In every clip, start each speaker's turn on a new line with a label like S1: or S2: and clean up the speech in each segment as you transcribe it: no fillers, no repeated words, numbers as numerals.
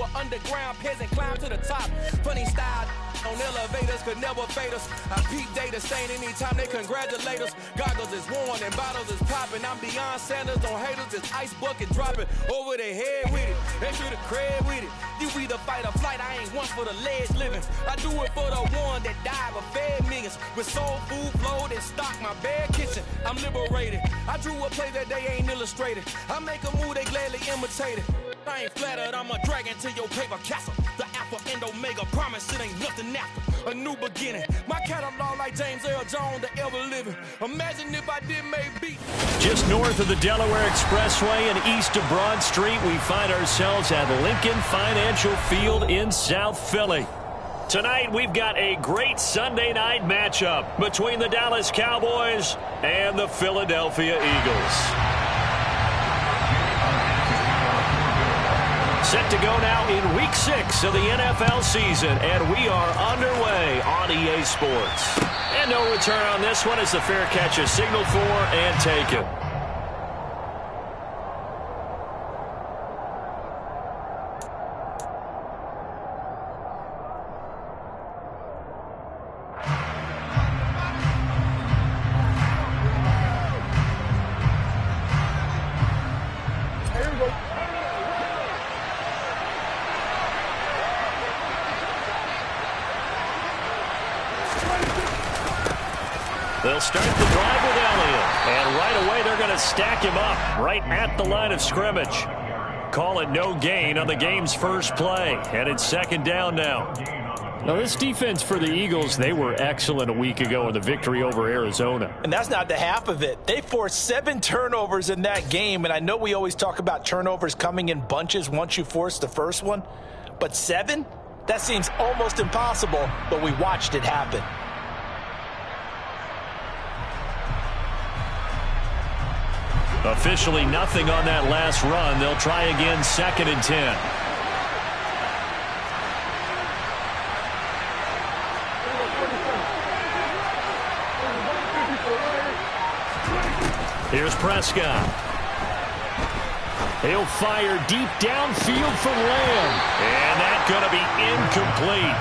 S1: an underground peasant climb to the top. Funny style on elevators could never fade us. I peep data stain anytime they congratulate us. Goggles is worn and bottles is popping. I'm beyond Sanders on haters, it's ice bucket dropping over their head with it. Extra the cred with it. You either fight or flight, I ain't one for the ledge living. I do it for the one that died but fed millions. With soul food flowed and stocked my bare kitchen. I'm liberated. I drew a play that they ain't illustrated. I make a move, they gladly imitate it. I ain't flattered, I'm a dragon to your paper castle. The Alpha and Omega, promise it ain't nothing after. A new beginning. My catalog like James Earl Jones, the ever living. Imagine if I did make beat.
S2: Just north of the Delaware Expressway and east of Broad Street, we find ourselves at Lincoln Financial Field in South Philly. Tonight, we've got a great Sunday night matchup between the Dallas Cowboys and the Philadelphia Eagles. Set to go now in Week 6 of the NFL season, and we are underway on EA Sports. And no return on this one as the fair catch is signaled for and taken. They'll start the drive with Elliott, and right away they're going to stack him up right at the line of scrimmage. Call it no gain on the game's first play, and it's second down now. Now, this defense for the Eagles, they were excellent a week ago in the victory over Arizona.
S3: And that's not the half of it. They forced 7 turnovers in that game, and I know we always talk about turnovers coming in bunches once you force the first one, but 7? That seems almost impossible, but we watched it happen.
S2: Officially nothing on that last run. They'll try again, second and 10. Here's Prescott. He'll fire deep downfield for Lamb. And that's going to be incomplete.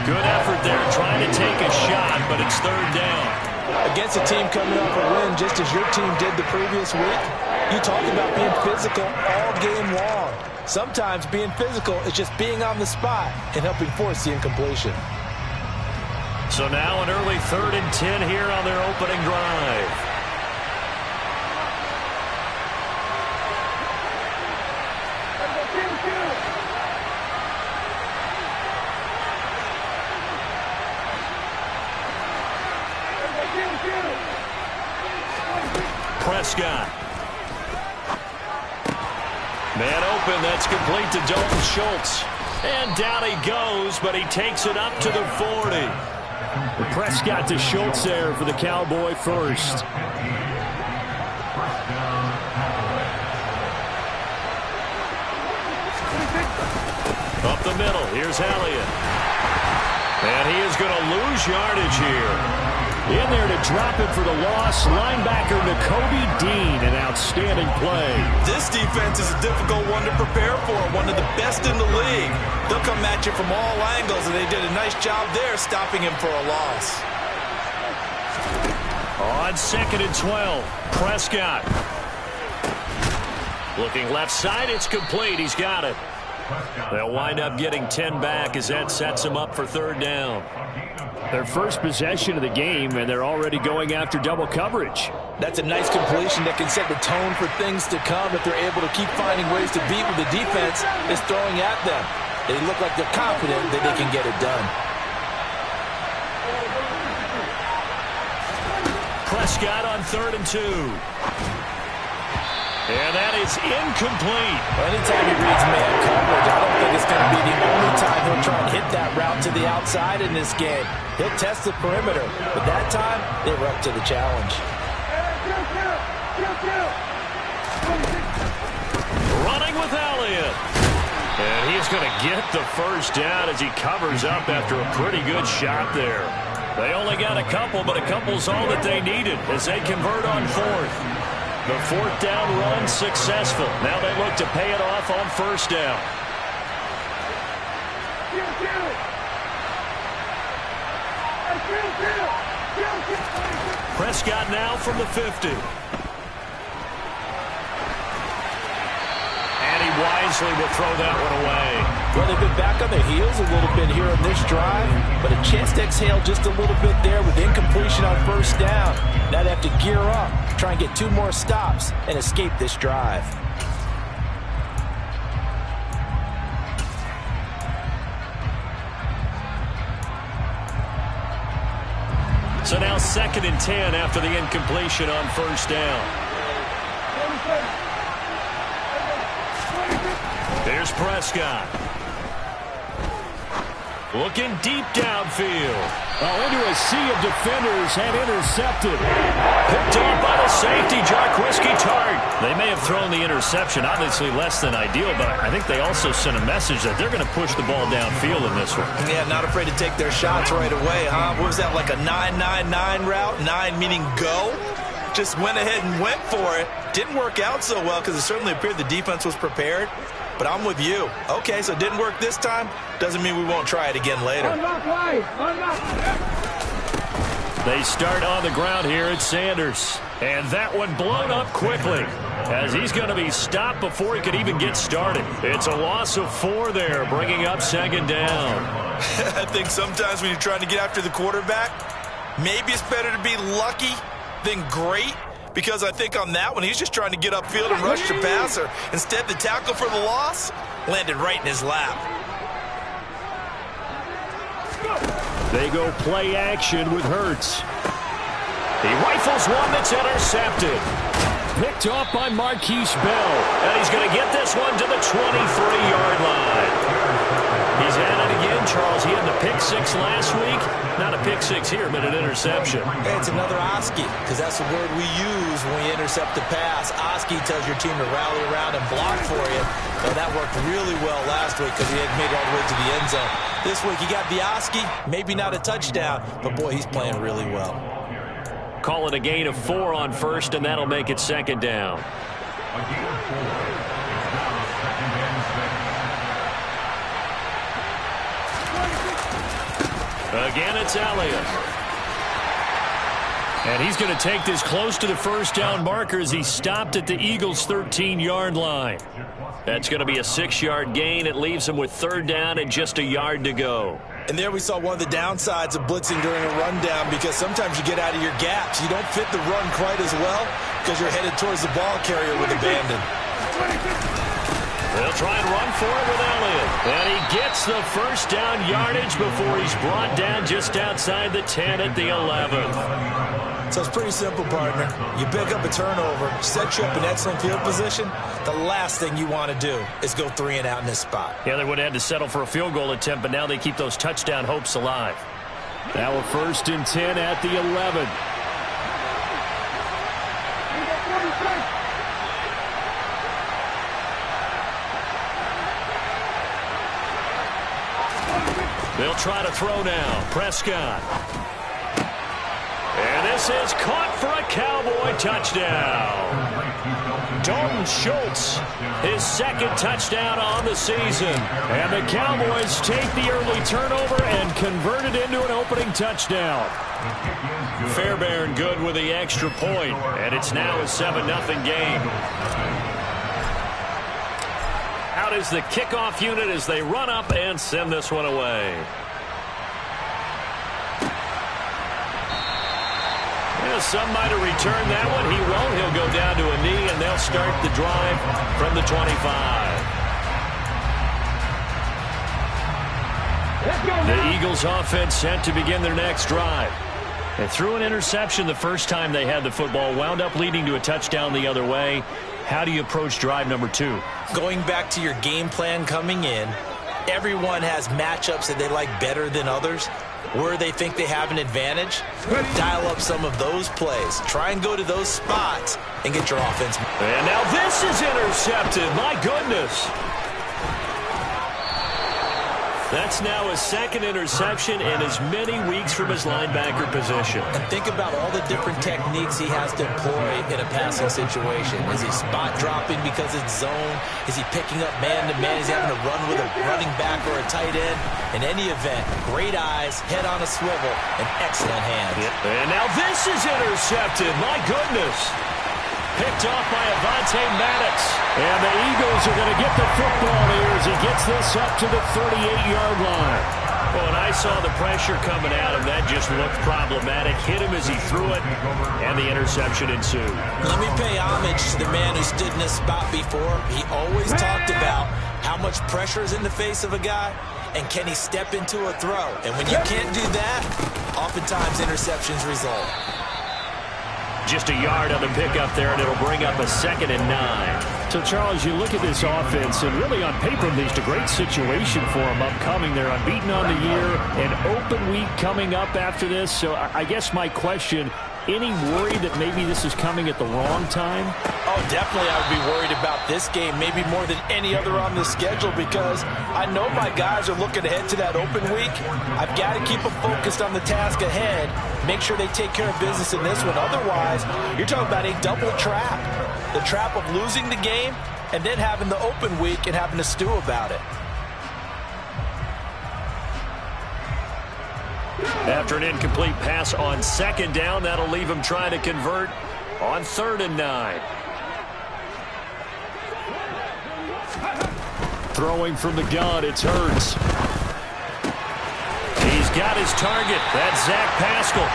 S2: Good effort there trying to take a shot, but it's third down.
S3: Against a team coming off a win just as your team did the previous week, you talk about being physical all game long. Sometimes being physical is just being on the spot and helping force the incompletion.
S2: So now an early third and 10 here on their opening drive. Prescott. Man open, that's complete to Dalton Schultz. And down he goes, but he takes it up to the 40. Prescott to Schultz there for the Cowboy first. Up the middle, here's Elliott. And he is going to lose yardage here. In there to drop it for the loss, linebacker Nakobe Dean, an outstanding play.
S3: This defense is a difficult one to prepare for, one of the best in the league. They'll come at you from all angles, and they did a nice job there stopping him for a loss.
S2: On second and 12, Prescott. Looking left side, it's complete. He's got it. They'll wind up getting 10 back as that sets him up for third down. Their first possession of the game, and they're already going after double coverage.
S3: That's a nice completion that can set the tone for things to come if they're able to keep finding ways to beat what the defense is throwing at them. They look like they're confident that they can get it done.
S2: Prescott on third and 2. And that is incomplete.
S3: Anytime he reads man coverage, I don't think it's going to be the only time he'll try and hit that route to the outside in this game. He'll test the perimeter, but that time, they were up to the challenge.
S2: Running with Elliott. And he's going to get the first down as he covers up after a pretty good shot there. They only got a couple, but a couple's all that they needed as they convert on fourth. The fourth down run successful. Now they look to pay it off on first down. Prescott now from the 50. And he wisely will throw that one away.
S3: Well, they've been back on their heels a little bit here in this drive, but a chance to exhale just a little bit there with incompletion on first down. Now they have to gear up, try and get 2 more stops, and escape this drive.
S2: So now 2nd and 10 after the incompletion on first down. Here's Prescott. Looking deep downfield.
S4: Into a sea of defenders and intercepted.
S2: Picked off by the safety, Jarquiski Tart. They may have thrown the interception, obviously less than ideal, but I think they also sent a message that they're going to push the ball downfield in this one.
S3: Yeah, not afraid to take their shots right away, huh? What was that, like a 9-9-9 route? 9 meaning go? Just went ahead and went for it. Didn't work out so well because it certainly appeared the defense was prepared. But I'm with you. Okay, so it didn't work this time. Doesn't mean we won't try it again later.
S2: They start on the ground here at Sanders. And that one blown up quickly as he's going to be stopped before he could even get started. It's a loss of 4 there, bringing up 2nd down.
S3: I think sometimes when you're trying to get after the quarterback, maybe it's better to be lucky than great. Because I think on that one, he's just trying to get upfield and rush the passer. Instead, the tackle for the loss landed right in his lap.
S2: They go play action with Hurts. He rifles one that's intercepted.
S4: Picked off by Marquise Bell.
S2: And he's going to get this one to the 23-yard line. He's at it again, Charles. He had the pick 6 last week. Not a pick 6 here, but an interception.
S3: Hey, it's another Oski, because that's the word we use when we intercept the pass. Oski tells your team to rally around and block for you. Well, that worked really well last week because he had made it all the way to the end zone. This week, he got the Oski, maybe not a touchdown, but boy, he's playing really well.
S2: Call it a gain of 4 on first, and that'll make it 2nd down. Again, it's Elliott. And he's going to take this close to the first down marker as he stopped at the Eagles' 13-yard line. That's going to be a 6-yard gain. It leaves him with 3rd down and just a yard to go.
S3: And there we saw one of the downsides of blitzing during a rundown, because sometimes you get out of your gaps. You don't fit the run quite as well because you're headed towards the ball carrier with abandon.
S2: They'll try and run for it with Elliott. And he gets the first down yardage before he's brought down just outside the 10 at the 11.
S3: So it's pretty simple, partner. You pick up a turnover, set you up in excellent field position. The last thing you want to do is go 3 and out in this spot.
S2: Yeah, they would have had to settle for a field goal attempt, but now they keep those touchdown hopes alive.
S4: Now a 1st and 10 at the 11.
S2: They'll try to throw now. Prescott. And this is caught for a Cowboy touchdown. Dalton Schultz, his 2nd touchdown on the season. And the Cowboys take the early turnover and convert it into an opening touchdown. Fairbairn good with the extra point, and it's now a 7-0 game. Out is the kickoff unit as they run up and send this one away. Yeah, some might have returned that one. He won't. He'll go down to a knee, and they'll start the drive from the 25. The Eagles offense set to begin their next drive. They threw an interception the first time they had the football, wound up leading to a touchdown the other way. How do you approach drive number 2?
S3: Going back to your game plan coming in, everyone has matchups that they like better than others. Where they think they have an advantage, dial up some of those plays. Try and go to those spots and get your offense.
S2: And now this is intercepted. My goodness. That's now his second interception in as many weeks from his linebacker position.
S3: And think about all the different techniques he has to employ in a passing situation. Is he spot dropping because it's zone? Is he picking up man-to-man? Is he having to run with a running back or a tight end? In any event, great eyes, head on a swivel, and excellent hands.
S2: Yep. And now this is intercepted. My goodness. Picked off by Avonte Maddox. And the Eagles are going to get the football here as he gets this up to the 38-yard line. Well, and I saw the pressure coming at him. That just looked problematic. Hit him as he threw it, and the interception ensued.
S3: Let me pay homage to the man who stood in this spot before. He always talked about how much pressure is in the face of a guy, and can he step into a throw. And when you can't do that, oftentimes interceptions result.
S2: Just a yard on the pickup there, and it'll bring up a 2nd and 9.
S4: So, Charles, you look at this offense, and really on paper, there's a great situation for them upcoming. They're unbeaten on the year, an open week coming up after this. So I guess my question, any worry that maybe this is coming at the wrong time?
S3: Oh, definitely I would be worried about this game, maybe more than any other on the schedule, because I know my guys are looking ahead to that open week. I've got to keep them focused on the task ahead, make sure they take care of business in this one. Otherwise, you're talking about a double trap. The trap of losing the game and then having the open week and having to stew about it.
S2: After an incomplete pass on 2nd down, that'll leave him trying to convert on 3rd and 9.
S4: Throwing from the gun, it's Hurts.
S2: He's got his target. That's Zach Pascal.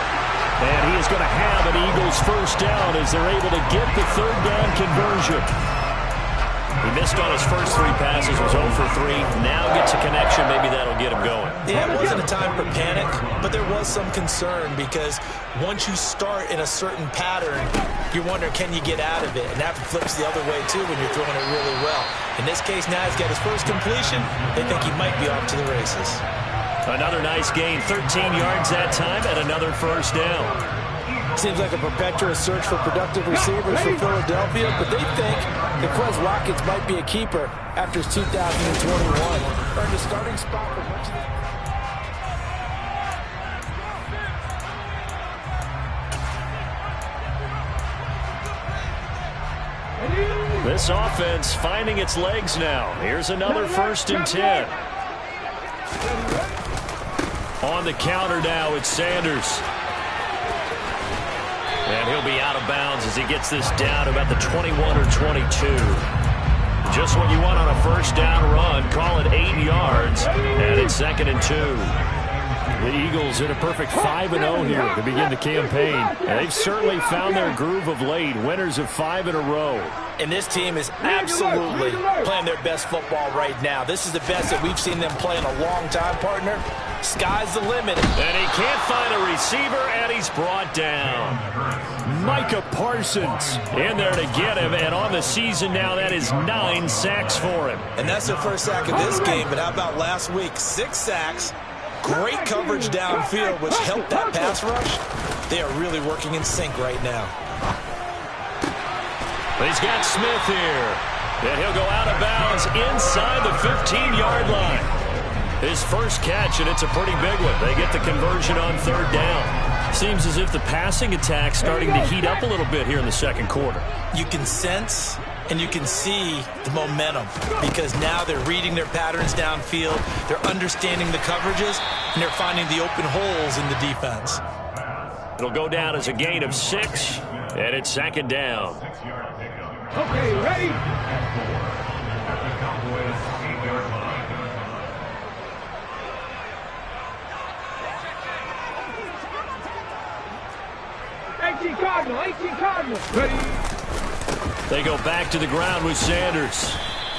S2: And he is going to have an Eagles first down as they're able to get the 3rd down conversion. He missed on his first 3 passes, was 0 for 3. Now gets a connection. Maybe that'll get him going.
S3: Yeah, it wasn't a time for panic, but there was some concern because once you start in a certain pattern, you're wondering, can you get out of it? And that flips the other way, too, when you're throwing it really well. In this case, now he's got his first completion. They think he might be off to the races.
S2: Another nice gain, 13 yards that time, and another first down.
S3: Seems like a perpetual search for productive receivers for Philadelphia, but they think that Quez Watkins might be a keeper after his 2021. Earned a starting spot for much of the...
S2: This offense finding its legs now. Here's another 1st and 10. On the counter now, it's Sanders. And he'll be out of bounds as he gets this down about the 21 or 22. Just what you want on a first down run. Call it 8 yards. And it's 2nd and 2.
S4: The Eagles in a perfect 5-0 here to begin the campaign. And they've certainly found their groove of late. Winners of 5 in a row.
S3: And this team is absolutely playing their best football right now. This is the best that we've seen them play in a long time, partner. Sky's the limit.
S2: And he can't find a receiver, and he's brought down.
S4: Micah Parsons
S2: in there to get him, and on the season now, that is 9 sacks for him.
S3: And that's their first sack of this game, but how about last week? 6 sacks, great coverage downfield, which helped that pass rush. They are really working in sync right now.
S2: He's got Smith here, and he'll go out of bounds inside the 15-yard line. His first catch, and it's a pretty big one. They get the conversion on 3rd down. Seems as if the passing attack's starting to heat up a little bit here in the 2nd quarter.
S3: You can sense and you can see the momentum because now they're reading their patterns downfield, they're understanding the coverages, and they're finding the open holes in the defense.
S2: It'll go down as a gain of 6, and it's 2nd down.
S5: Okay, ready?
S2: Ready. They go back to the ground with Sanders.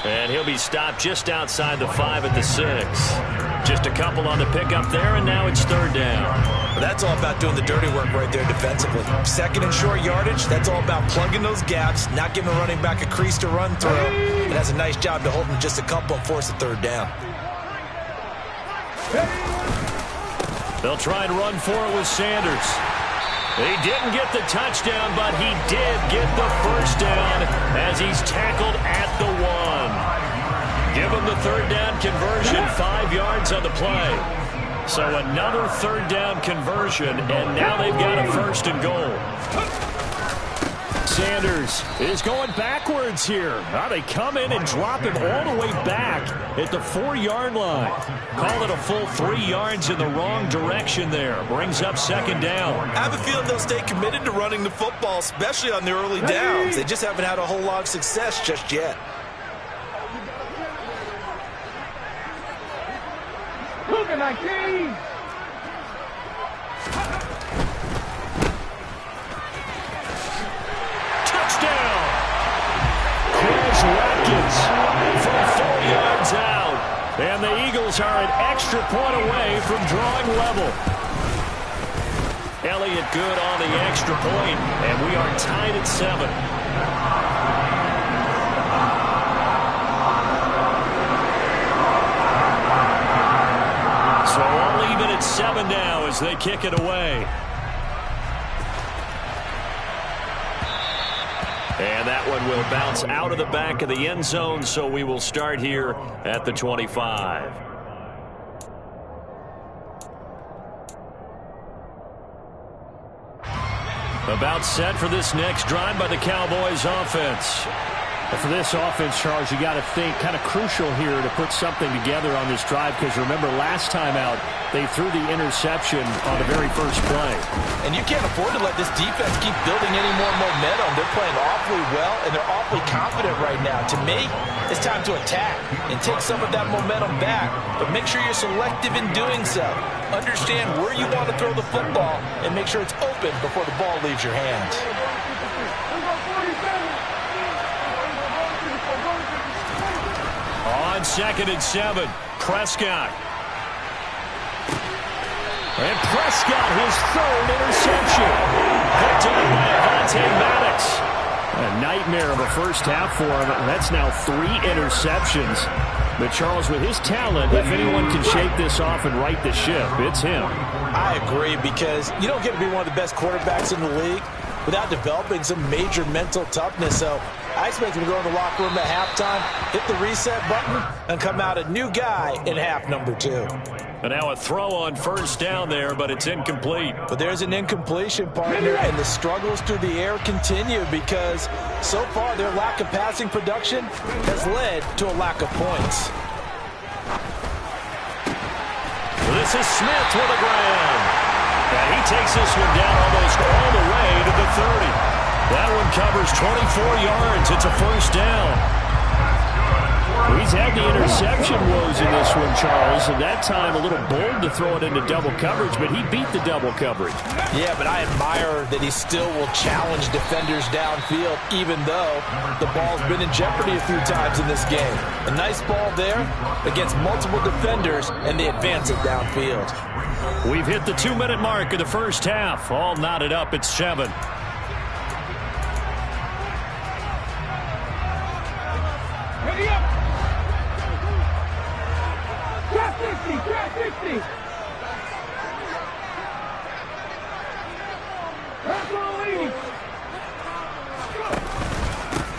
S2: And he'll be stopped just outside the 5 at the 6. Just a couple on the pickup there, and now it's 3rd down.
S3: Well, that's all about doing the dirty work right there defensively. 2nd and short yardage, that's all about plugging those gaps, not giving a running back a crease to run through. It has a nice job to hold him just a couple and force a 3rd down.
S2: They'll try and run for it with Sanders. He didn't get the touchdown, but he did get the first down as he's tackled at the 1. Give him the 3rd down conversion, 5 yards yards on the play. So another third down conversion, and now they've got a 1st and goal.
S4: Sanders is going backwards here. Now they come in and drop him all the way back at the 4-yard line. Call it a full 3 yards in the wrong direction there. Brings up 2nd down.
S3: I have a feeling they'll stay committed to running the football, especially on the early downs. They just haven't had a whole lot of success just yet.
S2: Touchdown! Chris Watkins from 4 yards out. And the Eagles are an extra point away from drawing level. Elliott good on the extra point, and we are tied at 7. So all even at 7 now as they kick it away. And that one will bounce out of the back of the end zone, so we will start here at the 25. About set for this next drive by the Cowboys offense.
S4: For this offense, Charles, you got to think kind of crucial here to put something together on this drive, because remember last time out they threw the interception on the very first play.
S3: And you can't afford to let this defense keep building any more momentum. They're playing awfully well, and they're awfully confident right now. To me, it's time to attack and take some of that momentum back, but make sure you're selective in doing so. Understand where you want to throw the football and make sure it's open before the ball leaves your hands.
S2: On 2nd and 7, Prescott. And Prescott, his 3rd interception. Picked up by Avonte Maddox.
S4: A nightmare of a first half for him. That's now 3 interceptions. But Charles, with his talent, if anyone can shake this off and right the ship, it's him.
S3: I agree, because you don't get to be one of the best quarterbacks in the league without developing some major mental toughness. So I expect him to go in the locker room at halftime, hit the reset button, and come out a new guy in half number 2.
S2: And now a throw on 1st down there, but it's incomplete.
S3: But there's an incompletion, partner, and the struggles through the air continue, because so far their lack of passing production has led to a lack of points.
S2: This is Smith with a grab. And he takes this one down almost all the way to the 30. That one covers 24 yards. It's a 1st down.
S4: He's had the interception woes in this one, Charles, and that time a little bold to throw it into double coverage, but he beat the double coverage.
S3: Yeah, but I admire that he still will challenge defenders downfield, even though the ball's been in jeopardy a few times in this game. A nice ball there against multiple defenders, and they advance it downfield.
S2: We've hit the 2-minute mark of the first half. All knotted up at 7.
S5: Ready up! Trap 60! Trap 60! That's all lead!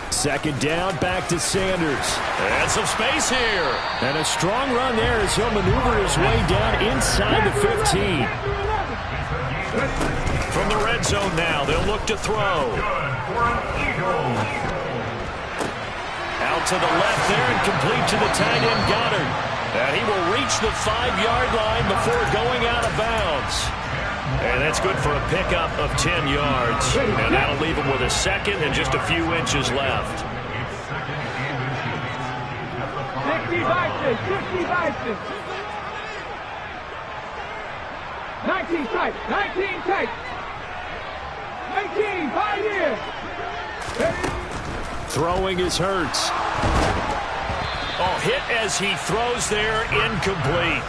S4: 2nd down, back to Sanders.
S2: And some space here.
S4: And a strong run there as he'll maneuver his way down inside the 15.
S2: From the red zone now, they'll look to throw. Out to the left there and complete to the tight end Goddard. And he will reach the 5-yard line before going out of bounds. And that's good for a pickup of 10 yards. And that'll leave him with a 2nd and just a few inches left.
S5: 60 Bison! 60 Bison! 19 tight! 19 tight! 19! 5 years!
S4: Throwing is Hurts.
S2: Oh, hit as he throws there, incomplete.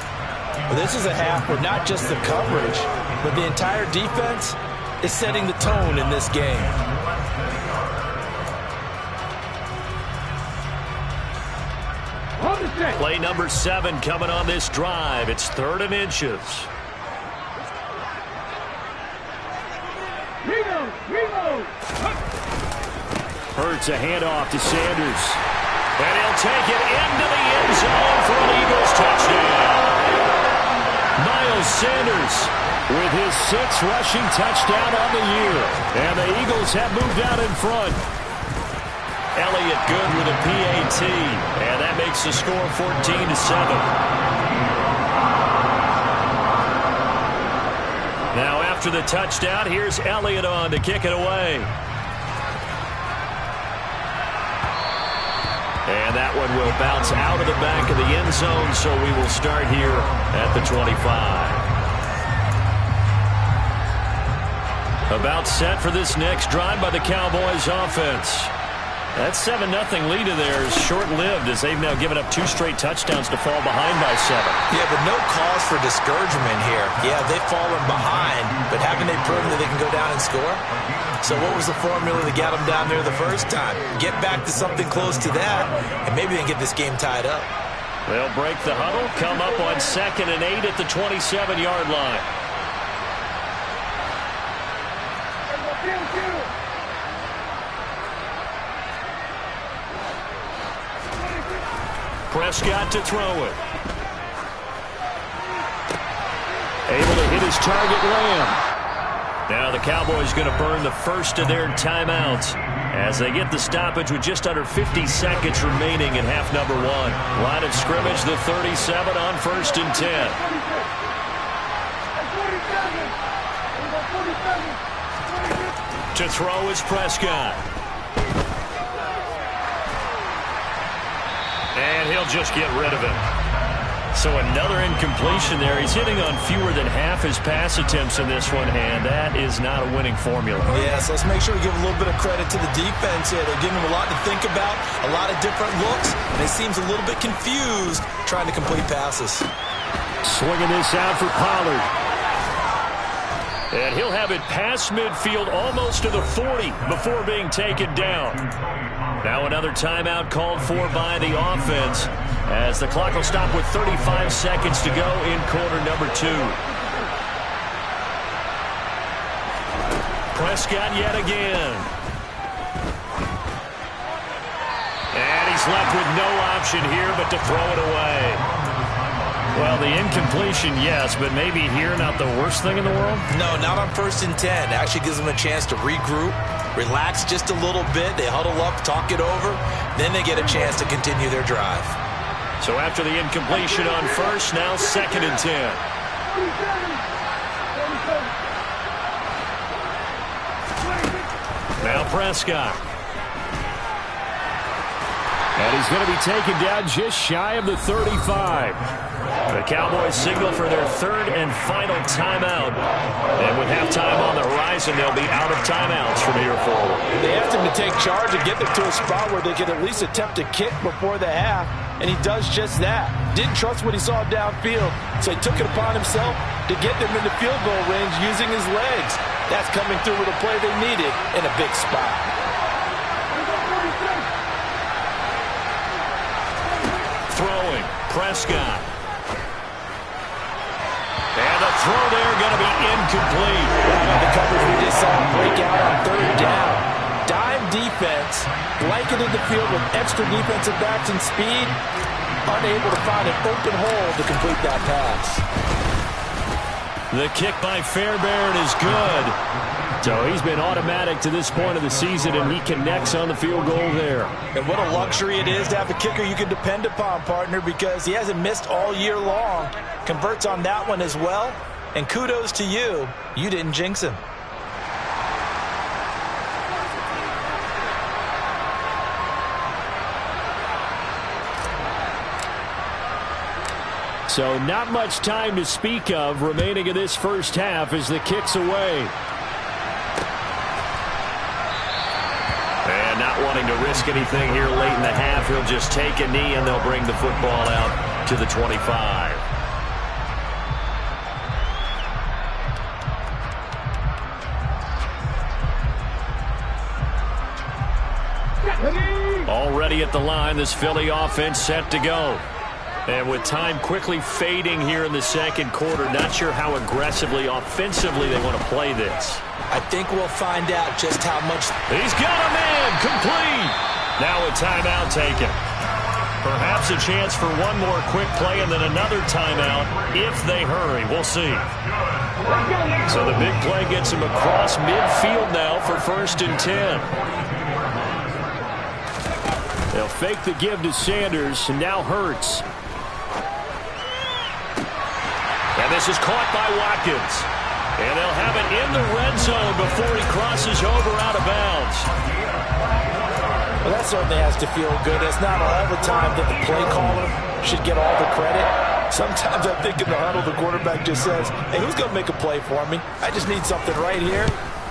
S3: Well, this is a half where not just the coverage, but the entire defense is setting the tone in this game.
S2: Play number 7 coming on this drive. It's 3rd and inches.
S4: Hurts a handoff to Sanders.
S2: And he'll take it into the end zone for an Eagles touchdown.
S4: Sanders with his 6th rushing touchdown on the year. And the Eagles have moved out in front. Elliott good with a PAT. And that makes the score 14-7. Now after the touchdown, here's Elliott on to kick it away. And that one will bounce out of the back of the end zone, so we will start here at the 25. About set for this next drive by the Cowboys offense. That 7-0 lead of theirs short-lived as they've now given up 2 straight touchdowns to fall behind by 7.
S3: Yeah, but no cause for discouragement here. Yeah, they've fallen behind, but haven't they proven that they can go down and score? So what was the formula that got them down there the first time? Get back to something close to that, and maybe they can get this game tied up.
S4: They'll break the huddle, come up on 2nd and 8 at the 27-yard line. Prescott to throw it. Able to hit his target, Lamb. Now the Cowboys going to burn the first of their timeouts as they get the stoppage with just under 50 seconds remaining in half number 1. Line of scrimmage, the 37 on 1st and 10. To throw is Prescott. And he'll just get rid of it. So another incompletion there. He's hitting on fewer than half his pass attempts in this one, and that is not a winning formula.
S3: Yeah, so let's make sure we give a little bit of credit to the defense here. They're giving him a lot to think about, a lot of different looks, and he seems a little bit confused trying to complete passes.
S4: Swinging this out for Pollard. And he'll have it past midfield almost to the 40 before being taken down. Now another timeout called for by the offense as the clock will stop with 35 seconds to go in quarter number 2. Prescott yet again. And he's left with no option here but to throw it away. Well, the incompletion, yes, but maybe here not the worst thing in the world?
S3: No, not on 1st and 10. Actually gives them a chance to regroup, relax just a little bit. They huddle up, talk it over. Then they get a chance to continue their drive.
S4: So after the incompletion on 1st, now 2nd and 10. Now Prescott. And he's going to be taken down just shy of the 35. The Cowboys signal for their 3rd and final timeout. And with halftime on the horizon, they'll be out of timeouts from here forward.
S3: They asked him to take charge and get them to a spot where they could at least attempt a kick before the half, and he does just that. Didn't trust what he saw downfield, so he took it upon himself to get them into field goal range using his legs. That's coming through with a play they needed in a big spot.
S4: Throwing, Prescott. And the throw there going to be incomplete.
S3: The coverage we just saw break out on 3rd down. Dime defense, blanketed the field with extra defensive backs and speed, unable to find an open hole to complete that pass.
S4: The kick by Fairbairn is good. So he's been automatic to this point of the season, and he connects on the field goal there.
S3: And what a luxury it is to have a kicker you can depend upon, partner, because he hasn't missed all year long. Converts on that one as well. And kudos to you. You didn't jinx him.
S4: So not much time to speak of remaining in this first half as the kick's away. And not wanting to risk anything here late in the half, he'll just take a knee and they'll bring the football out to the 25. Already at the line, this Philly offense set to go. And with time quickly fading here in the second quarter, not sure how aggressively, offensively they want to play this.
S3: I think we'll find out just how much.
S4: He's got a man complete. Now a timeout taken. Perhaps
S2: gives a chance for one more quick play and then another timeout if they hurry. We'll see. So the big play gets him across midfield now for 1st and 10. They'll fake the give to Sanders, and now Hurts. And this is caught by Watkins. And they'll have it in the red zone before he crosses over out of bounds.
S3: Well, that certainly has to feel good. It's not all the time that the play caller should get all the credit. Sometimes I think in the huddle, the quarterback just says, hey, who's going to make a play for me? I just need something right here.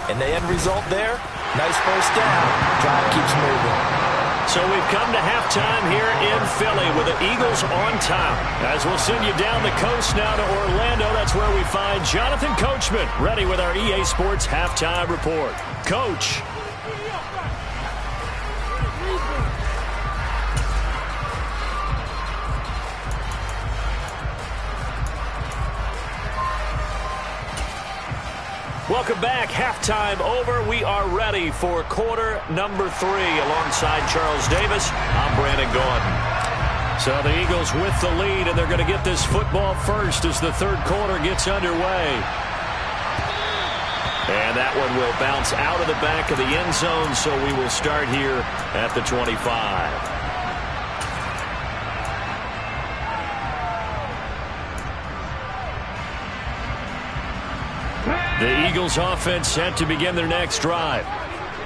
S3: And the end result there, nice first down. Drive keeps moving.
S2: So we've come to halftime here in Philly with the Eagles on top. As we'll send you down the coast now to Orlando, that's where we find Jonathan Coachman ready with our EA Sports Halftime Report. Coach. Welcome back. Halftime over. We are ready for quarter number 3. Alongside Charles Davis, I'm Brandon Gordon. So the Eagles with the lead, and they're going to get this football first as the third quarter gets underway. And that one will bounce out of the back of the end zone, so we will start here at the 25. The Eagles offense set to begin their next drive.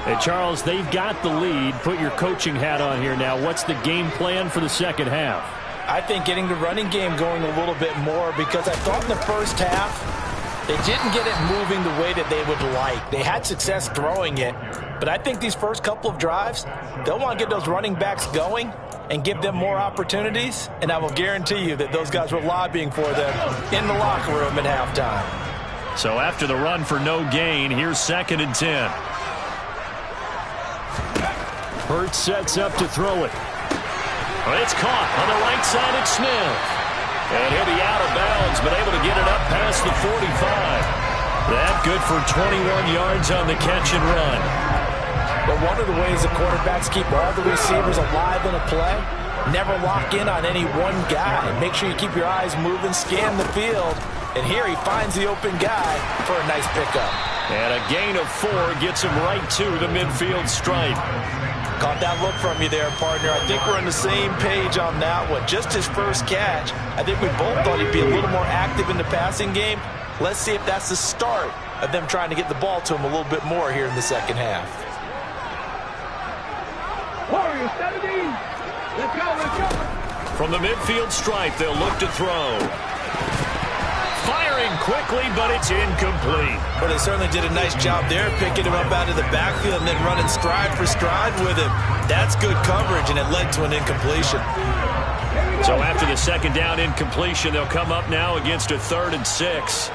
S2: Hey, Charles, they've got the lead. Put your coaching hat on here now. What's the game plan for the second half?
S3: I think getting the running game going a little bit more, because I thought in the first half they didn't get it moving the way that they would like. They had success throwing it, but I think these first couple of drives, they'll want to get those running backs going and give them more opportunities, and I will guarantee you that those guys were lobbying for them in the locker room at halftime.
S2: So after the run for no gain, here's 2nd and 10. Hurts sets up to throw it. It's caught on the right side at Smith. And he'll be out of bounds, but able to get it up past the 45. That good for 21 yards on the catch and run.
S3: But one of the ways the quarterbacks keep all the receivers alive in a play, never lock in on any one guy. Make sure you keep your eyes moving, scan the field. And here he finds the open guy for a nice pickup.
S2: And a gain of 4 gets him right to the midfield stripe.
S3: Caught that look from you there, partner. I think we're on the same page on that one. Just his first catch. I think we both thought he'd be a little more active in the passing game. Let's see if that's the start of them trying to get the ball to him a little bit more here in the second half.
S5: Warriors 17. Let's go, let's go.
S2: From the midfield stripe, they'll look to throw. Firing quickly, but it's incomplete.
S3: But they certainly did a nice job there, picking him up out of the backfield and then running stride for stride with him. That's good coverage, and it led to an incompletion.
S2: So after the second down incompletion, they'll come up now against a 3rd and 6.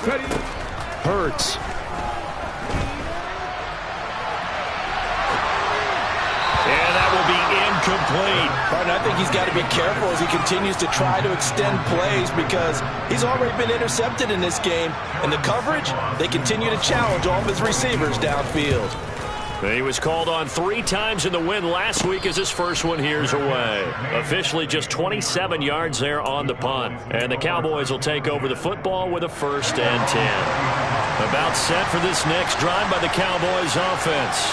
S5: Ready.
S2: Hurts. And that will be incomplete.
S3: But I think he's got to be careful as he continues to try to extend plays, because he's already been intercepted in this game. And the coverage, they continue to challenge all of his receivers downfield.
S2: He was called on 3 times in the win last week as his first one here's away. Officially just 27 yards there on the punt. And the Cowboys will take over the football with a 1st and 10. About set for this next drive by the Cowboys offense.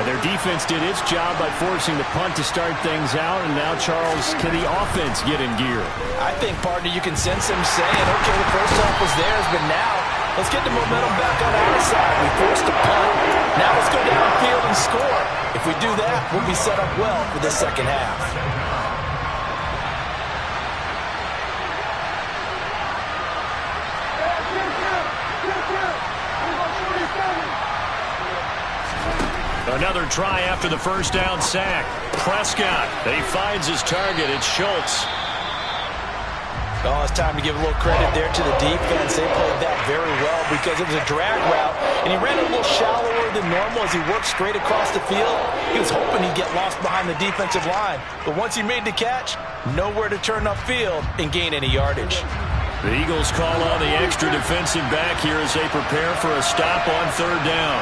S2: And their defense did its job by forcing the punt to start things out. And now, Charles, can the offense get in gear?
S3: I think, partner, you can sense him saying, okay, the first half was theirs, but now let's get the momentum back on our side. We forced a punt. Now let's go downfield and score. If we do that, we'll be set up well for the second half.
S2: Another try after the first down sack. Prescott, he finds his target. It's Schultz.
S3: Oh, it's time to give a little credit there to the defense. They played that very well because it was a drag route, and he ran a little shallower than normal as he worked straight across the field. He was hoping he'd get lost behind the defensive line, but once he made the catch, nowhere to turn upfield and gain any yardage.
S2: The Eagles call on the extra defensive back here as they prepare for a stop on third down.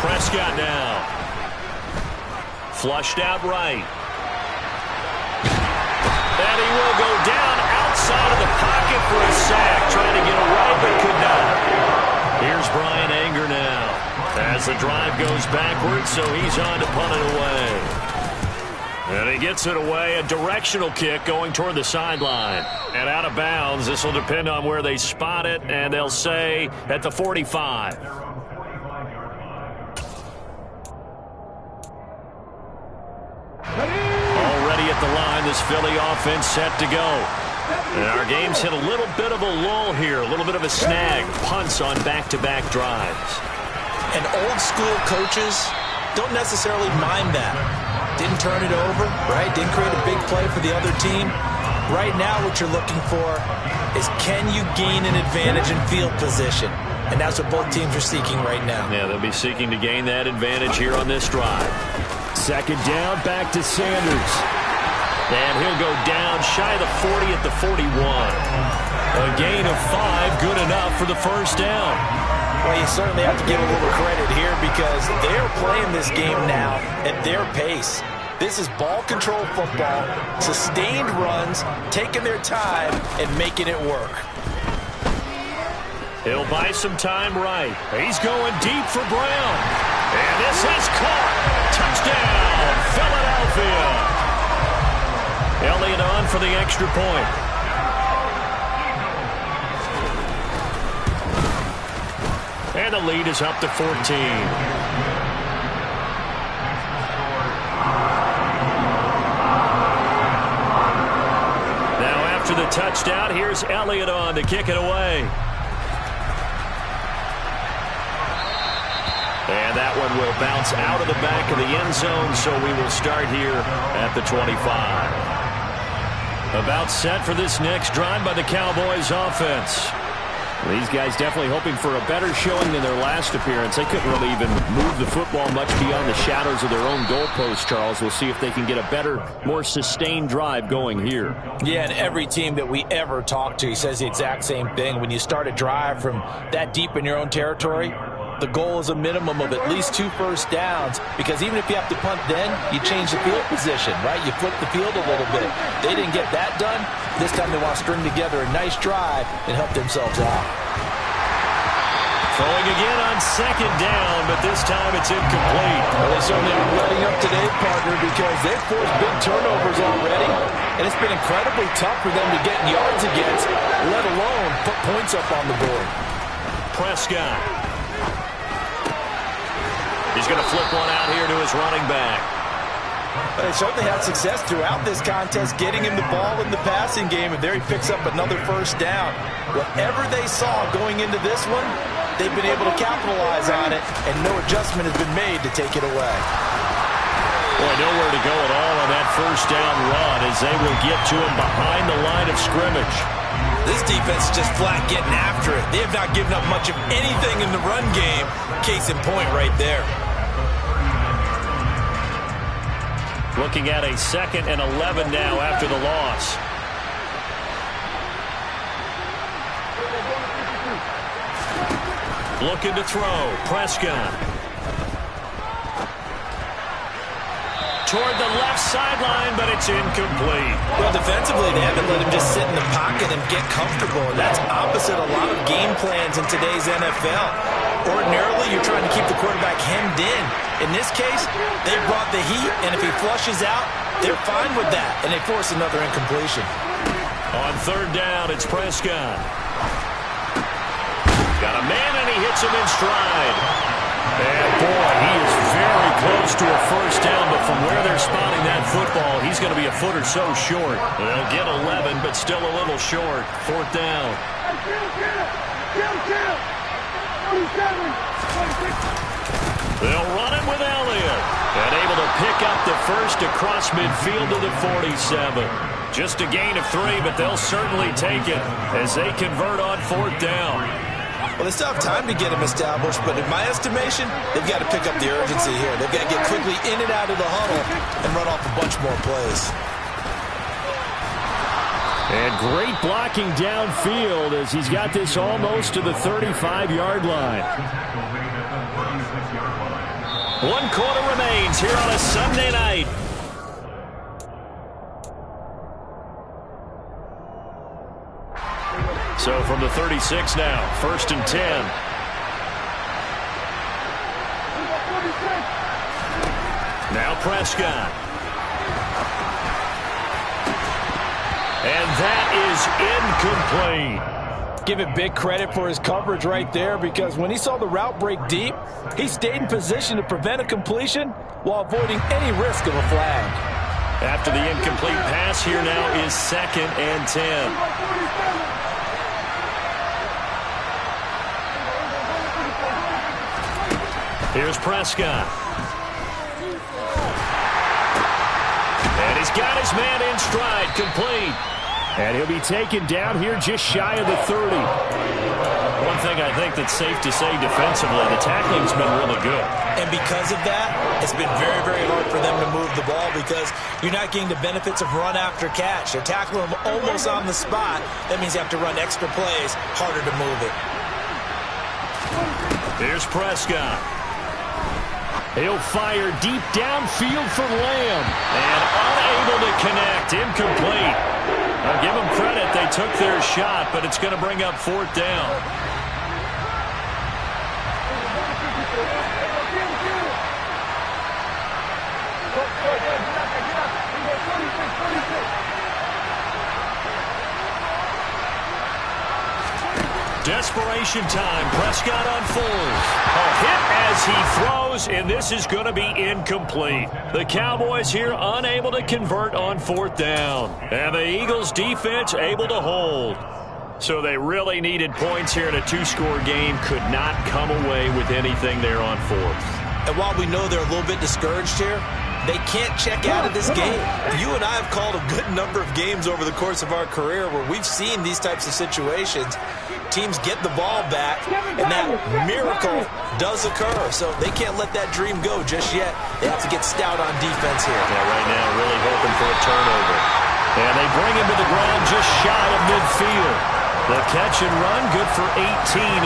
S2: Prescott now. Flushed out right. And he will go down outside of the pocket for a sack. Trying to get away, but could not. Here's Brian Anger now. As the drive goes backwards, so he's on to punt it away. And he gets it away. A directional kick going toward the sideline. And out of bounds. This will depend on where they spot it, and they'll say at the 45. Already at the line, this Philly offense set to go. And our game's hit a little bit of a lull here, a little bit of a snag. Punts on back-to-back drives.
S3: And old-school coaches don't necessarily mind that. Didn't turn it over, right? Didn't create a big play for the other team. Right now what you're looking for is can you gain an advantage in field position? And that's what both teams are seeking right now.
S2: Yeah, they'll be seeking to gain that advantage here on this drive.
S4: Second down, back to Sanders.
S2: And he'll go down shy of the 40 at the 41. A gain of 5, good enough for the first down.
S3: Well, you certainly have to give a little credit here because they're playing this game now at their pace. This is ball control football, sustained runs, taking their time and making it work.
S2: He'll buy some time right. He's going deep for Brown. And this is caught. Touchdown, Philadelphia. Elliott on for the extra point. And the lead is up to 14. Now after the touchdown, here's Elliott on to kick it away. And that one will bounce out of the back of the end zone, so we will start here at the 25. About set for this next drive by the Cowboys offense.
S4: These guys definitely hoping for a better showing than their last appearance. They couldn't really even move the football much beyond the shadows of their own goalposts, Charles. We'll see if they can get a better, more sustained drive going here.
S3: Yeah, and every team that we ever talk to says the exact same thing. When you start a drive from that deep in your own territory, the goal is a minimum of at least 2 first downs, because even if you have to punt then, you change the field position, right? You flip the field a little bit. They didn't get that done. This time they want to string together a nice drive and help themselves out.
S2: Throwing again on second down, but this time it's incomplete.
S3: Well, they certainly aren't letting up today, partner, because they've forced big turnovers already, and it's been incredibly tough for them to get yards against, let alone put points up on the board.
S2: Prescott. He's going to flip one out here to his running back.
S3: But they certainly had success throughout this contest, getting him the ball in the passing game, and there he picks up another first down. Whatever they saw going into this one, they've been able to capitalize on it, and no adjustment has been made to take it away.
S2: Boy, nowhere to go at all on that first down run as they will get to him behind the line of scrimmage.
S3: This defense is just flat getting after it. They have not given up much of anything in the run game. Case in point right there.
S2: Looking at a 2nd and 11 now after the loss. Looking to throw. Prescott. Toward the left sideline, but it's incomplete.
S3: Well, defensively, they haven't let him just sit in the pocket and get comfortable. And that's opposite a lot of game plans in today's NFL. Ordinarily, you're trying to keep the quarterback hemmed in. In this case, they brought the heat, and if he flushes out, they're fine with that, and they force another incompletion.
S2: On third down, it's Prescott. Got a man, and he hits him in stride. And, boy, he is very close to a first down, but from where they're spotting that football, he's going to be a foot or so short. They'll get 11, but still a little short. Fourth down. They'll run it with Elliott. And able to pick up the first across midfield to the 47. Just a gain of 3, but they'll certainly take it as they convert on 4th down.
S3: Well, they still have time to get him established, but in my estimation, they've got to pick up the urgency here. They've got to get quickly in and out of the huddle and run off a bunch more plays.
S4: And great blocking downfield as he's got this almost to the 35-yard line.
S2: 1 quarter remains here on a Sunday night. So from the 36 now, 1st and 10. Now Prescott. And that is incomplete.
S3: Give it big credit for his coverage right there, because when he saw the route break deep, he stayed in position to prevent a completion while avoiding any risk of a flag.
S2: After the incomplete pass, here now is 2nd and 10. Here's Prescott. And he's got his man in stride, complete.
S4: And he'll be taken down here just shy of the 30.
S2: One thing I think that's safe to say defensively, the tackling's been really good.
S3: And because of that, it's been very, very hard for them to move the ball because you're not getting the benefits of run after catch. They're tackling him almost on the spot. That means you have to run extra plays, harder to move it.
S2: Here's Prescott.
S4: He'll fire deep downfield for Lamb.
S2: And unable to connect, incomplete. I'll give them credit, they took their shot, but it's going to bring up 4th down. Desperation time. Prescott on 4th. A hit as he throws, and this is going to be incomplete. The Cowboys here unable to convert on 4th down. And the Eagles defense able to hold. So they really needed points here in a 2-score game. Could not come away with anything there on 4th.
S3: And while we know they're a little bit discouraged here, they can't check out of this game. You and I have called a good number of games over the course of our career where we've seen these types of situations. Teams get the ball back, and that miracle does occur. So they can't let that dream go just yet. They have to get stout on defense here.
S2: Yeah, right now really hoping for a turnover. And they bring him to the ground just shy of midfield. The catch and run, good for 18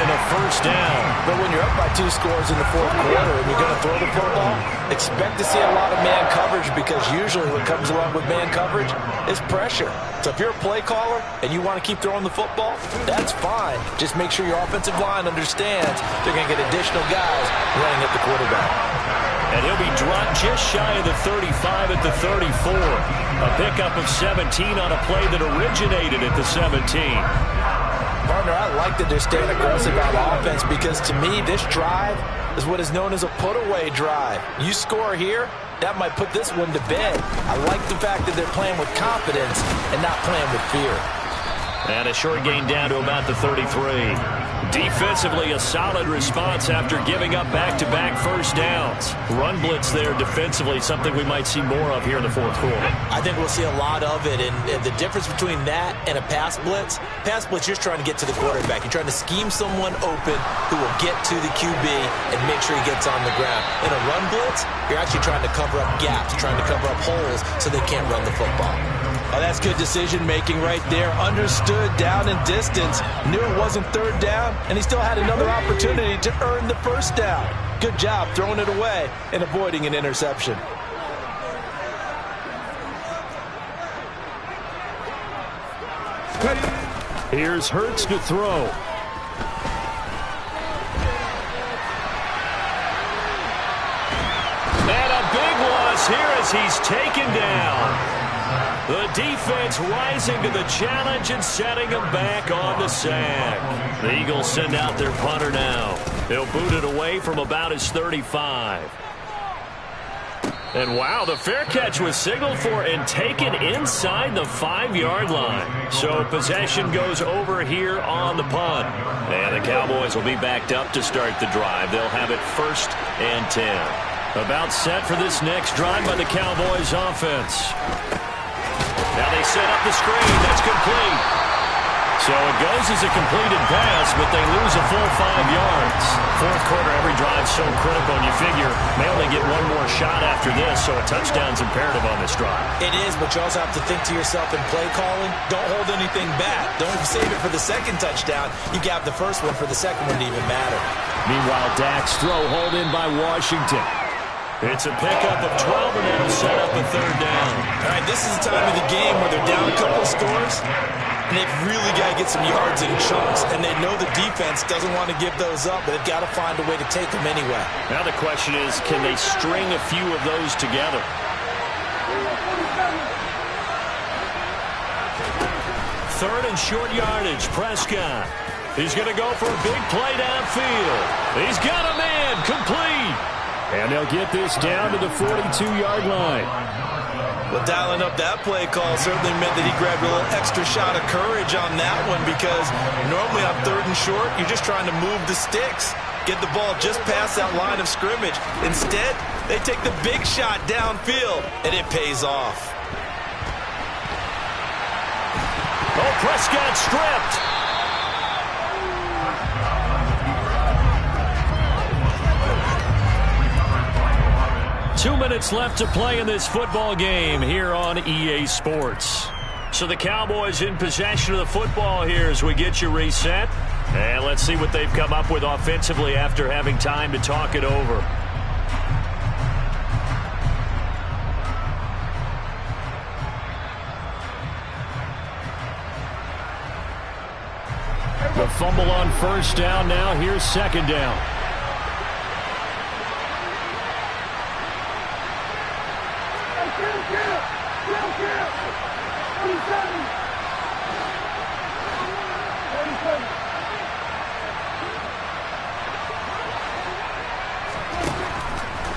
S2: and a 1st down.
S3: But when you're up by 2 scores in the 4th quarter and you're going to throw the football, expect to see a lot of man coverage, because usually what comes along with man coverage is pressure. So if you're a play caller and you want to keep throwing the football, that's fine. Just make sure your offensive line understands they're going to get additional guys running at the quarterback.
S2: And he'll be dropped just shy of the 35 at the 34. A pickup of 17 on a play that originated at the 17.
S3: Partner, I like that they're staying aggressive on offense, because to me, this drive is what is known as a put-away drive. You score here, that might put this one to bed. I like the fact that they're playing with confidence and not playing with fear.
S2: And a short gain down to about the 33. Defensively, a solid response after giving up back-to-back 1st downs. Run blitz there defensively, something we might see more of here in the 4th quarter.
S3: I think we'll see a lot of it, and the difference between that and a pass blitz, you're trying to get to the quarterback. You're trying to scheme someone open who will get to the QB and make sure he gets on the ground. In a run blitz, you're actually trying to cover up gaps, trying to cover up holes so they can't run the football. Oh, that's good decision-making right there. Understood down and distance. Knew it wasn't 3rd down, and he still had another opportunity to earn the 1st down. Good job throwing it away and avoiding an interception.
S4: Here's Hurts to throw.
S2: And a big loss here as he's taken down. The defense rising to the challenge and setting him back on the sack. The Eagles send out their punter now. He'll boot it away from about his 35. And wow, the fair catch was signaled for and taken inside the 5-yard line. So possession goes over here on the punt. And the Cowboys will be backed up to start the drive. They'll have it 1st and 10. About set for this next drive by the Cowboys offense. Now they set up the screen. That's complete. So it goes as a completed pass, but they lose a full 5 yards. Fourth quarter, every drive's so critical, and you figure they only get one more shot after this, so a touchdown's imperative on this drive.
S3: It is, but you also have to think to yourself in play calling, don't hold anything back. Don't save it for the second touchdown. You got the first one for the second one to even matter.
S4: Meanwhile, Dak's throw hauled in by Washington.
S2: It's a pickup of 12, and it'll set up a 3rd down.
S3: All right, this is the time of the game where they're down a couple of scores, and they've really got to get some yards in chunks, and they know the defense doesn't want to give those up, but they've got to find a way to take them anyway.
S2: Now the question is, can they string a few of those together? Third and short yardage, Prescott. He's going to go for a big play downfield. He's got a man, complete.
S4: And they'll get this down to the 42-yard line.
S3: Well, dialing up that play call certainly meant that he grabbed a little extra shot of courage on that one, because normally on 3rd and short, you're just trying to move the sticks, get the ball just past that line of scrimmage. Instead, they take the big shot downfield, and it pays off.
S2: Oh, Prescott stripped. 2 minutes left to play in this football game here on EA Sports. So the Cowboys in possession of the football here as we get you reset. And let's see what they've come up with offensively after having time to talk it over.
S4: The fumble on 1st down now. Here's 2nd down.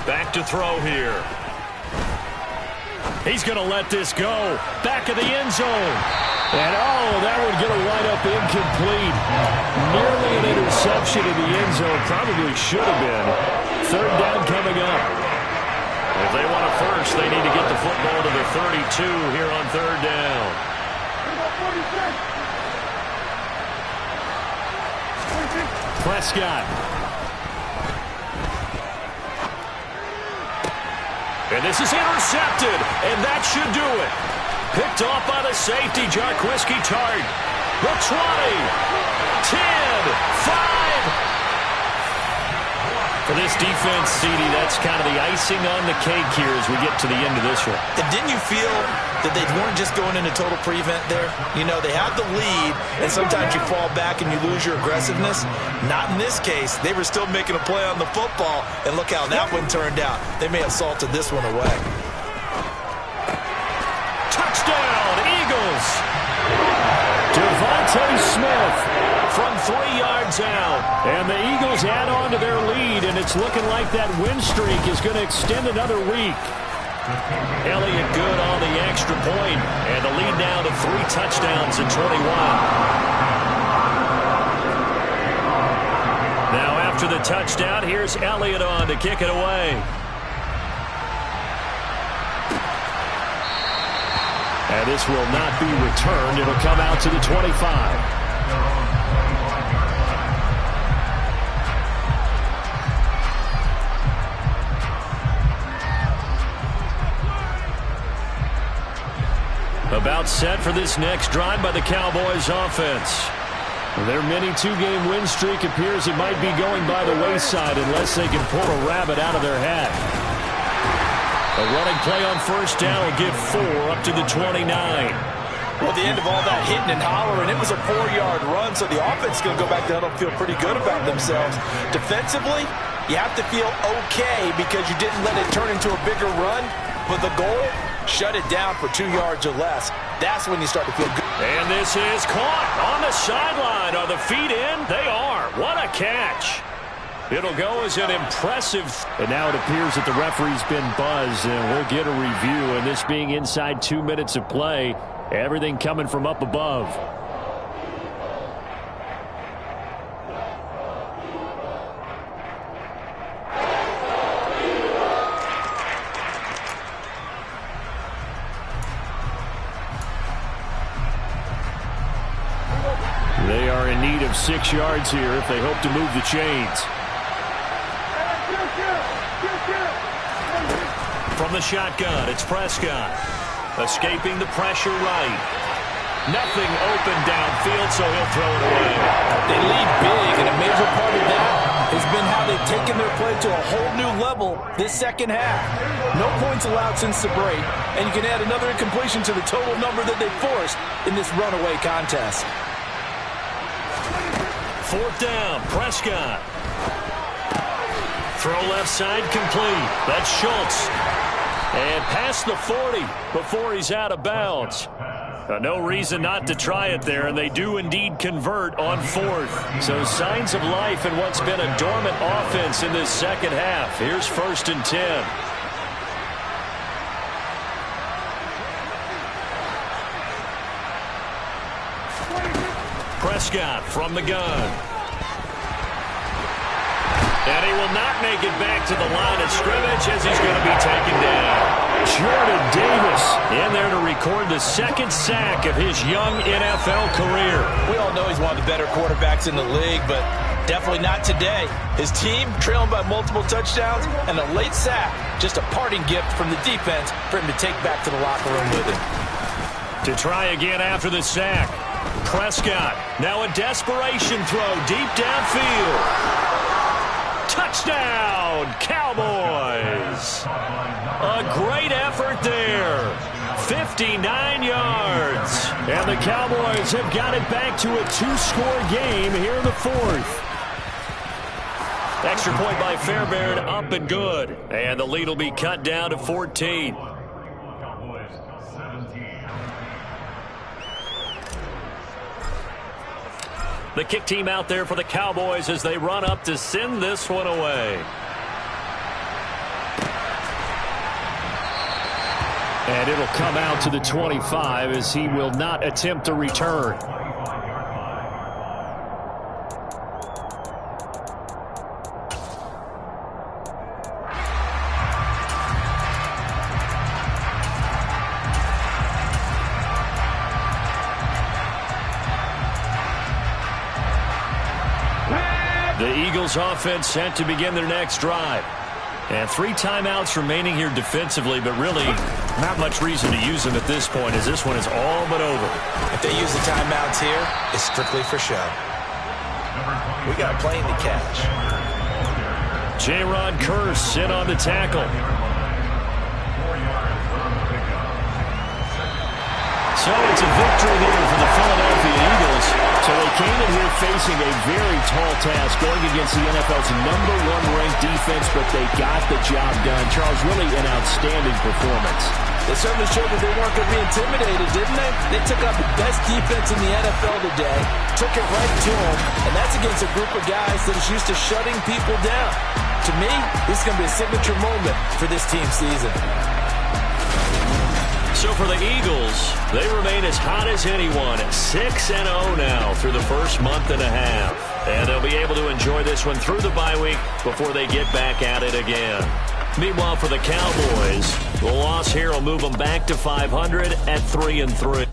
S2: Back to throw here. He's going to let this go. Back of the end zone.
S4: And, that would get a wide-up incomplete. Nearly an interception in the end zone. Probably should have been. 3rd down coming up.
S2: If they want a first, they need to get the football to the 32 here on 3rd down.
S4: Prescott.
S2: And this is intercepted, and that should do it. Picked off by the safety, Jarquiski Tart. The 20, 10, 5. For this defense, CD, that's kind of the icing on the cake here as we get to the end of this one.
S3: And didn't you feel that they weren't just going into total prevent there? You know, they have the lead, and sometimes you fall back and you lose your aggressiveness. Not in this case. They were still making a play on the football, and look how that one turned out. They may have salted this one away.
S2: Touchdown, Eagles!
S4: Devontae Smith
S2: from 3 yards out.
S4: And the Eagles add on to their lead, and it's looking like that win streak is going to extend another week.
S2: Elliott good on the extra point, and the lead now to 3 touchdowns in 21. Now after the touchdown, here's Elliott on to kick it away.
S4: And this will not be returned. It'll come out to the 25.
S2: About set for this next drive by the Cowboys offense.
S4: Their mini 2-game win streak appears it might be going by the wayside unless they can pull a rabbit out of their hat. A running play on 1st down will give 4 up to the 29.
S3: Well, at the end of all that hitting and hollering, it was a 4-yard run, so the offense is going to go back down and feel pretty good about themselves. Defensively, you have to feel okay because you didn't let it turn into a bigger run, but the goal, shut it down for 2 yards or less. That's when you start to feel good.
S2: And this is caught on the sideline. Are the feet in? They are. What a catch. It'll go as an impressive.
S4: And now it appears that the referee's been buzzed, and we'll get a review. And this being inside 2 minutes of play, everything coming from up above. They are in need of 6 yards here if they hope to move the chains.
S2: From the shotgun, it's Prescott. Escaping the pressure right. Nothing open downfield, so he'll throw it away.
S3: They lead big, and a major part of that has been how they've taken their play to a whole new level this second half. No points allowed since the break, and you can add another incompletion to the total number that they forced in this runaway contest.
S2: 4th down, Prescott. Throw left side complete. That's Schultz. And past the 40 before he's out of bounds. No reason not to try it there, and they do indeed convert on 4th. So signs of life in what's been a dormant offense in this second half. Here's 1st and 10. Prescott from the gun. And he will not make it back to the line of scrimmage as he's going to be taken down.
S4: Jordan Davis
S2: in there to record the 2nd sack of his young NFL career.
S3: We all know he's one of the better quarterbacks in the league, but definitely not today. His team trailing by multiple touchdowns, and a late sack, just a parting gift from the defense for him to take back to the locker room with him.
S2: To try again after the sack. Prescott, now a desperation throw deep downfield. Touchdown, Cowboys. A great effort there. 59 yards.
S4: And the Cowboys have got it back to a 2-score game here in the 4th.
S2: Extra point by Fairbairn, up and good. And the lead will be cut down to 14. The kick team out there for the Cowboys as they run up to send this one away.
S4: And it'll come out to the 25 as he will not attempt to return.
S2: The Eagles offense set to begin their next drive. And 3 timeouts remaining here defensively, but really not much reason to use them at this point as this one is all but over.
S3: If they use the timeouts here, it's strictly for show. We got a plane to catch.
S2: J-Ron Curse in on the tackle. So it's a victory here for the Philadelphia Eagles.
S4: So they came in here facing a very tall task going against the NFL's #1 ranked defense, but they got the job done. Charles, really an outstanding performance.
S3: They certainly showed that they weren't going to be intimidated, didn't they? They took out the best defense in the NFL today, took it right to them, and that's against a group of guys that is used to shutting people down. To me, this is going to be a signature moment for this team's season.
S2: So for the Eagles, they remain as hot as anyone at 6-0 now through the first month and a half. And they'll be able to enjoy this one through the bye week before they get back at it again. Meanwhile, for the Cowboys, the loss here will move them back to 500 at 3-3.